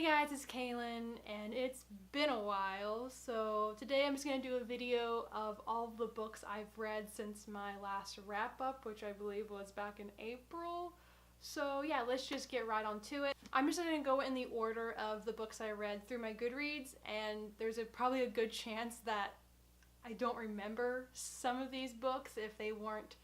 guys, it's Kalyn, and it's been a while. So today I'm just going to do a video of all the books I've read since my last wrap-up, which I believe was back in April. So yeah, let's just get right on to it. I'm just going to go in the order of the books I read through my Goodreads, and there's probably a good chance that I don't remember some of these books if they weren't,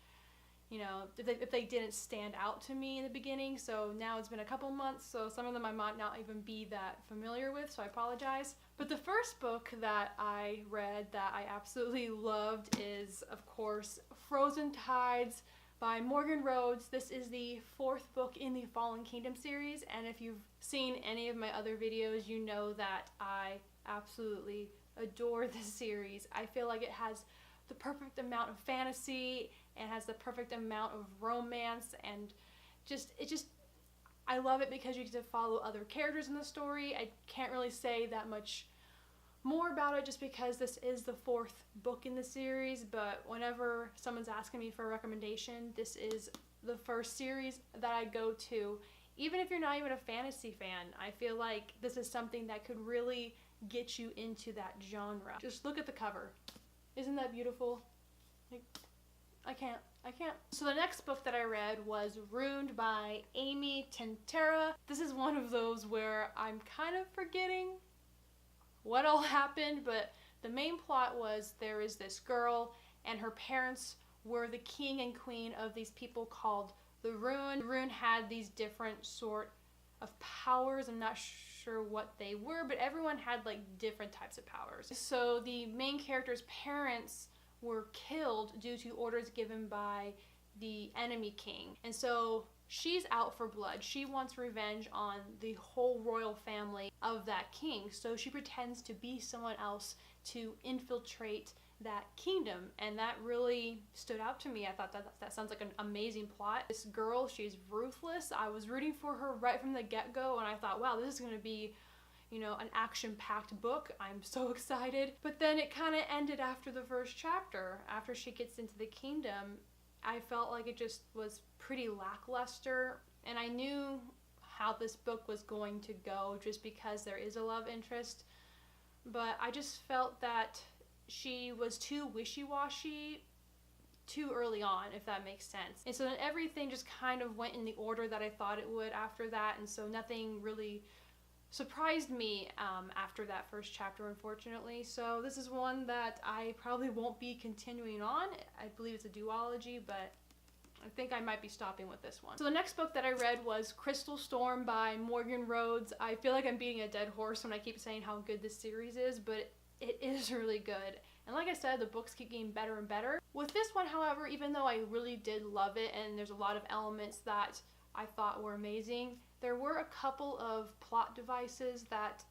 you know, if they didn't stand out to me in the beginning. So now it's been a couple months, so some of them I might not even be that familiar with, so I apologize. But the first book that I read that I absolutely loved is, of course, Frozen Tides by Morgan Rhodes. This is the fourth book in the Fallen Kingdom series, and if you've seen any of my other videos, you know that I absolutely adore this series. I feel like it has the perfect amount of fantasy and has the perfect amount of romance, and I love it because you get to follow other characters in the story. I can't really say that much more about it just because this is the fourth book in the series, but whenever someone's asking me for a recommendation, this is the first series that I go to. Even if you're not even a fantasy fan, I feel like this is something that could really get you into that genre. Just look at the cover. Isn't that beautiful? Like, I can't. So the next book that I read was Ruined by Amy Tintera. This is one of those where I'm kind of forgetting what all happened, but the main plot was there is this girl and her parents were the king and queen of these people called the Ruin. The Ruin had these different sort of powers. I'm not sure what they were, but everyone had like different types of powers. So the main character's parents were killed due to orders given by the enemy king. And so she's out for blood. She wants revenge on the whole royal family of that king. So she pretends to be someone else to infiltrate that kingdom, and that really stood out to me. I thought that sounds like an amazing plot. This girl, she's ruthless. I was rooting for her right from the get-go, and I thought, wow, this is going to be, you know, an action-packed book. I'm so excited. But then it kind of ended after the first chapter. After she gets into the kingdom, I felt like it just was pretty lackluster, and I knew how this book was going to go just because there is a love interest, but I just felt that she was too wishy-washy too early on, if that makes sense. And so then everything just kind of went in the order that I thought it would after that, and so nothing really surprised me after that first chapter, unfortunately. So this is one that I probably won't be continuing on. I believe it's a duology, but I think I might be stopping with this one. So the next book that I read was Crystal Storm by Morgan Rhodes. I feel like I'm beating a dead horse when I keep saying how good this series is, but it is really good. And like I said, the books keep getting better and better. With this one, however, even though I really did love it and there's a lot of elements that I thought were amazing, there were a couple of plot devices that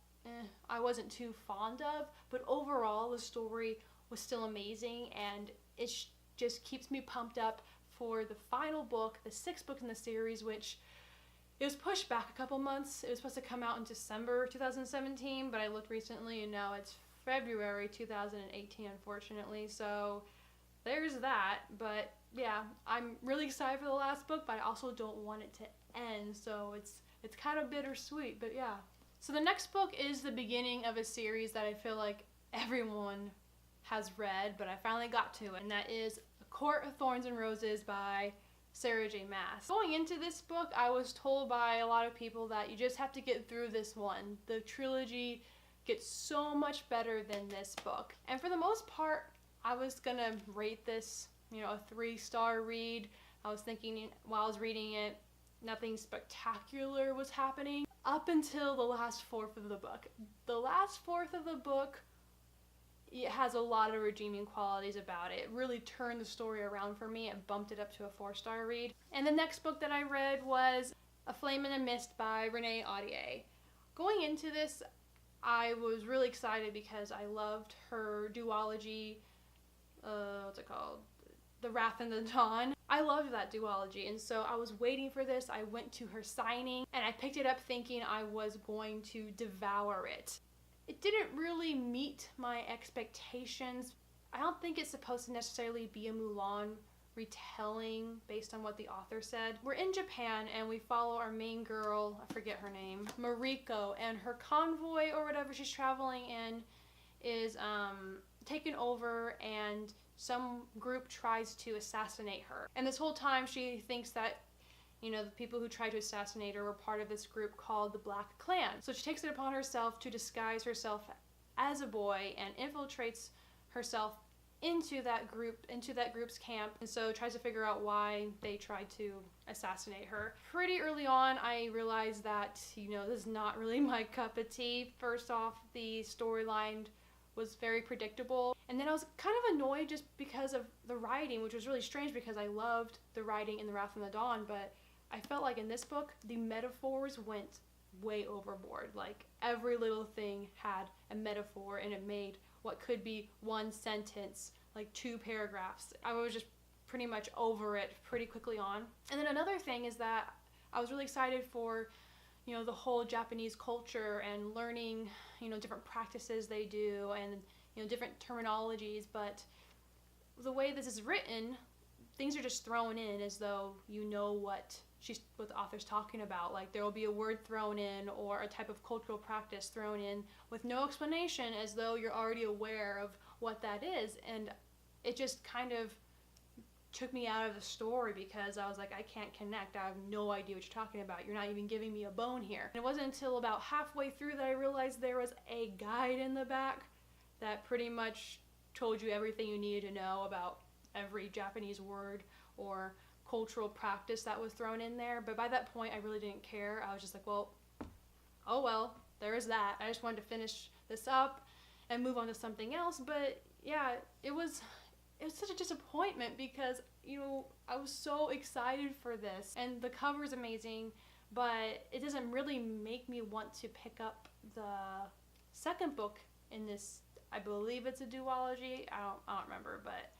I wasn't too fond of, but overall the story was still amazing, and it just keeps me pumped up for the final book, the sixth book in the series, which it was pushed back a couple months. It was supposed to come out in December 2017, but I looked recently and now it's February 2018, unfortunately, so there's that. But yeah, I'm really excited for the last book, but I also don't want it to end, so it's kind of bittersweet, but yeah. So the next book is the beginning of a series that I feel like everyone has read, but I finally got to it, and that is A Court of Thorns and Roses by Sarah J. Maas. Going into this book, I was told by a lot of people that you just have to get through this one. The trilogy gets so much better than this book. And for the most part, I was gonna rate this, you know, a 3-star read. I was thinking while I was reading it, nothing spectacular was happening up until the last fourth of the book. The last fourth of the book, it has a lot of redeeming qualities about it. It really turned the story around for me and bumped it up to a 4-star read. And the next book that I read was A Flame in the Mist by Renee Audier. Going into this, I was really excited because I loved her duology, what's it called? The Wrath and the Dawn. I loved that duology, and so I was waiting for this. I went to her signing and I picked it up thinking I was going to devour it. It didn't really meet my expectations. I don't think it's supposed to necessarily be a Mulan retelling based on what the author said. We're in Japan and we follow our main girl, I forget her name, Mariko, and her convoy or whatever she's traveling in is taken over, and some group tries to assassinate her. And this whole time she thinks that, you know, the people who tried to assassinate her were part of this group called the Black Clan. So she takes it upon herself to disguise herself as a boy and infiltrates herself into that group's camp, and so tries to figure out why they tried to assassinate her. Pretty early on I realized that, you know, this is not really my cup of tea. First off, the storyline was very predictable, and then I was kind of annoyed just because of the writing, which was really strange because I loved the writing in The Wrath of the Dawn, but I felt like in this book the metaphors went way overboard. Like every little thing had a metaphor, and it made what could be one sentence like 2 paragraphs. I was just pretty much over it pretty quickly on. And then another thing is that I was really excited for, you know, the whole Japanese culture and learning, you know, different practices they do and, you know, different terminologies, but the way this is written, things are just thrown in as though you know what the author's talking about. Like there will be a word thrown in or a type of cultural practice thrown in with no explanation, as though you're already aware of what that is. And it just kind of took me out of the story because I was like, I can't connect. I have no idea what you're talking about. You're not even giving me a bone here. And it wasn't until about halfway through that I realized there was a guide in the back that pretty much told you everything you needed to know about every Japanese word or cultural practice that was thrown in there. But by that point I really didn't care. I was just like, well, oh well, there is that. I just wanted to finish this up and move on to something else. But yeah, it was such a disappointment because, you know, I was so excited for this and the cover is amazing, but it doesn't really make me want to pick up the second book in this. I believe it's a duology. I don't remember, but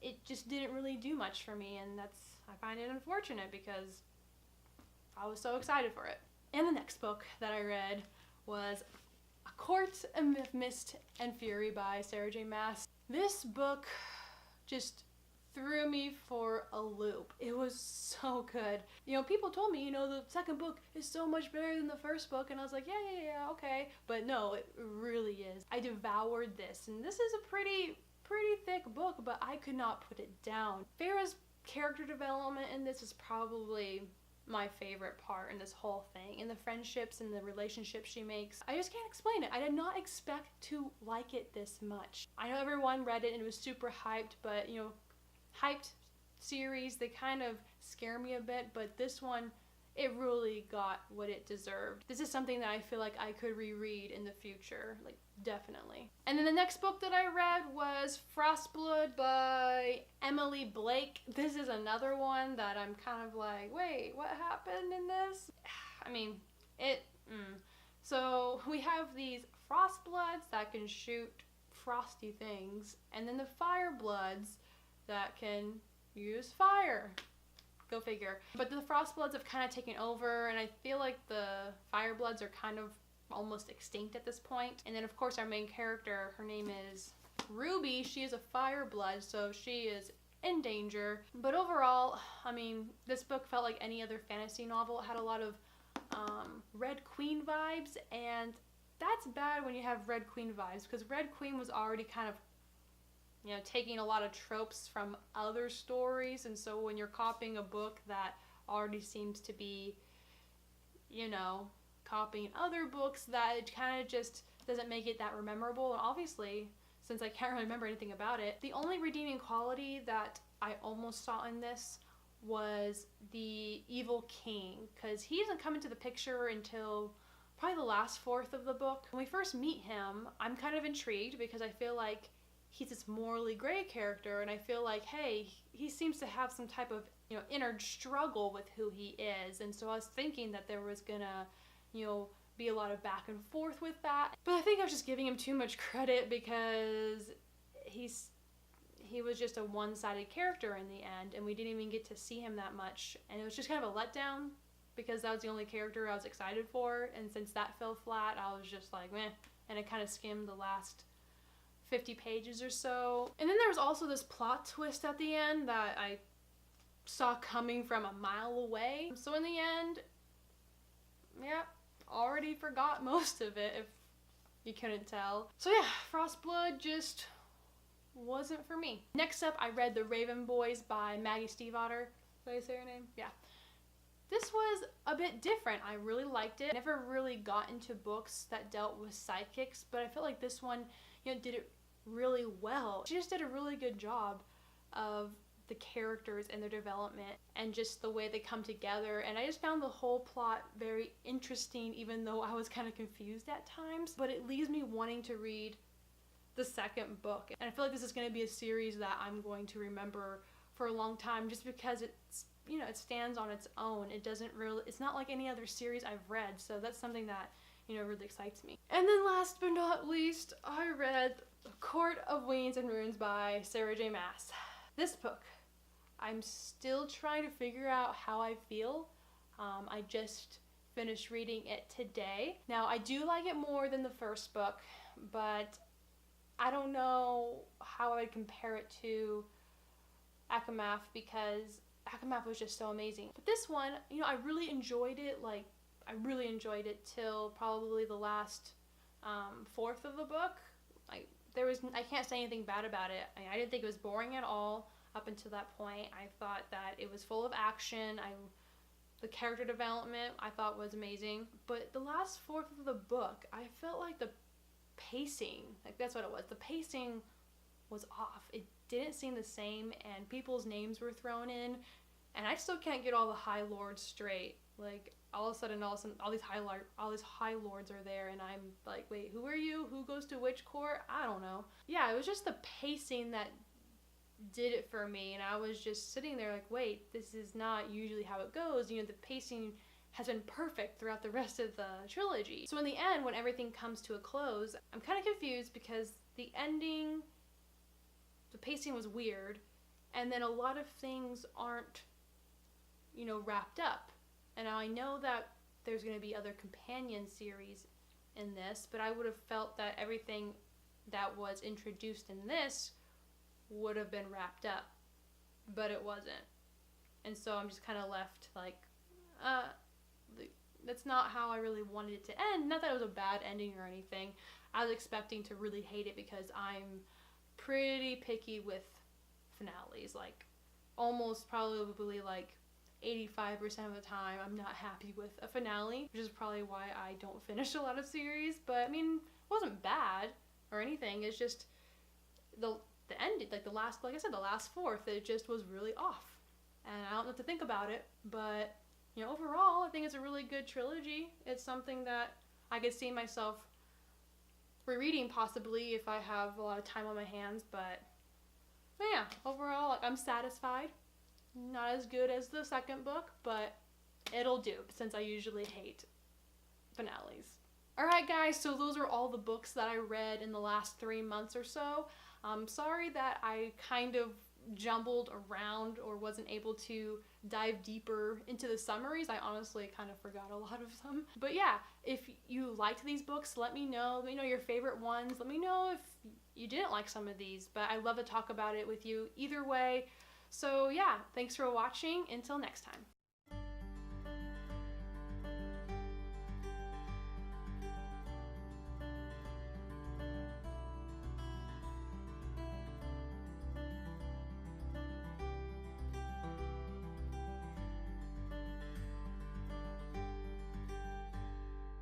it just didn't really do much for me, and I find it unfortunate because I was so excited for it. And the next book that I read was A Court of Mist and Fury by Sarah J. Maas. This book just threw me for a loop. It was so good. You know, people told me, you know, the second book is so much better than the first book, and I was like, yeah, okay. But no, it really is. I devoured this, and this is a pretty thick book, but I could not put it down. Farrah's character development in this is probably my favorite part in this whole thing, and the friendships and the relationships she makes. I just can't explain it. I did not expect to like it this much. I know everyone read it and it was super hyped, but you know, hyped series, they kind of scare me a bit, but this one, it really got what it deserved. This is something that I feel like I could reread in the future, like definitely. And then the next book that I read was Frostblood by Emily Blake. This is another one that I'm kind of like, wait, what happened in this? I mean, So we have these Frostbloods that can shoot frosty things, and then the Firebloods that can use fire. Go figure. But the Frostbloods have kind of taken over, and I feel like the Firebloods are kind of almost extinct at this point. And then of course our main character, her name is Ruby. She is a Fireblood, so she is in danger. But overall, I mean, this book felt like any other fantasy novel. It had a lot of Red Queen vibes, and that's bad when you have Red Queen vibes, because Red Queen was already kind of, you know, taking a lot of tropes from other stories, and so when you're copying a book that already seems to be, you know, copying other books, that it kind of just doesn't make it that memorable. And obviously, since I can't really remember anything about it, the only redeeming quality that I almost saw in this was the evil king, because he doesn't come into the picture until probably the last fourth of the book. When we first meet him, I'm kind of intrigued because I feel like he's this morally gray character, and I feel like, hey, he seems to have some type of, you know, inner struggle with who he is, and so I was thinking that there was gonna, you know, be a lot of back and forth with that. But I think I was just giving him too much credit because he was just a one-sided character in the end, and we didn't even get to see him that much, and it was just kind of a letdown because that was the only character I was excited for, and since that fell flat, I was just like, meh, and I kind of skimmed the last 50 pages or so. And then there was also this plot twist at the end that I saw coming from a mile away. So in the end, yeah, already forgot most of it, if you couldn't tell. So yeah, Frostblood just wasn't for me. Next up, I read The Raven Boys by Maggie Stiefvater. Did I say her name? Yeah. This was a bit different. I really liked it. I never really got into books that dealt with sidekicks, but I feel like this one, did it really well. She just did a really good job of the characters and their development and just the way they come together, and I just found the whole plot very interesting, even though I was kind of confused at times. But it leaves me wanting to read the second book, and I feel like this is going to be a series that I'm going to remember for a long time, just because it's, it stands on its own. It's not like any other series I've read, so that's something that, really excites me. And then last but not least, I read Court of Weeds and Runes by Sarah J. Maas. This book, I'm still trying to figure out how I feel. I just finished reading it today. Now, I do like it more than the first book, but I don't know how I would compare it to Akamath, because Akamath was just so amazing. But this one, I really enjoyed it. I really enjoyed it till probably the last fourth of the book. I can't say anything bad about it. I didn't think it was boring at all up until that point. I thought that it was full of action. The character development I thought was amazing. But the last fourth of the book, I felt like the pacing, that's what it was. The pacing was off. It didn't seem the same, and people's names were thrown in, and I still can't get all the High Lords straight. All of a sudden, all these High Lords are there, and I'm like, wait, who are you? Who goes to which court? I don't know. Yeah, it was just the pacing that did it for me, and I was just sitting there like, wait, this is not usually how it goes. The pacing has been perfect throughout the rest of the trilogy. So in the end, when everything comes to a close, I'm kind of confused, because the ending, the pacing was weird, and then a lot of things aren't, wrapped up. And now I know that there's going to be other companion series in this, but I would have felt that everything that was introduced in this would have been wrapped up, but it wasn't. And so I'm just kind of left like, that's not how I really wanted it to end. Not that it was a bad ending or anything. I was expecting to really hate it, because I'm pretty picky with finales. Almost probably 85% of the time I'm not happy with a finale, which is probably why I don't finish a lot of series. But it wasn't bad or anything. It's just the ending, the last fourth, it just was really off, and I don't know what to think about it. But overall, I think it's a really good trilogy. It's something that I could see myself rereading possibly if I have a lot of time on my hands. But yeah, overall, I'm satisfied. Not as good as the second book, but it'll do, since I usually hate finales. Alright guys, so those are all the books that I read in the last 3 months or so. I'm sorry that I kind of jumbled around or wasn't able to dive deeper into the summaries. I honestly kind of forgot a lot of them. But yeah, if you liked these books, let me know. Let me know your favorite ones. Let me know if you didn't like some of these, but I'd love to talk about it with you either way. So yeah, thanks for watching. Until next time.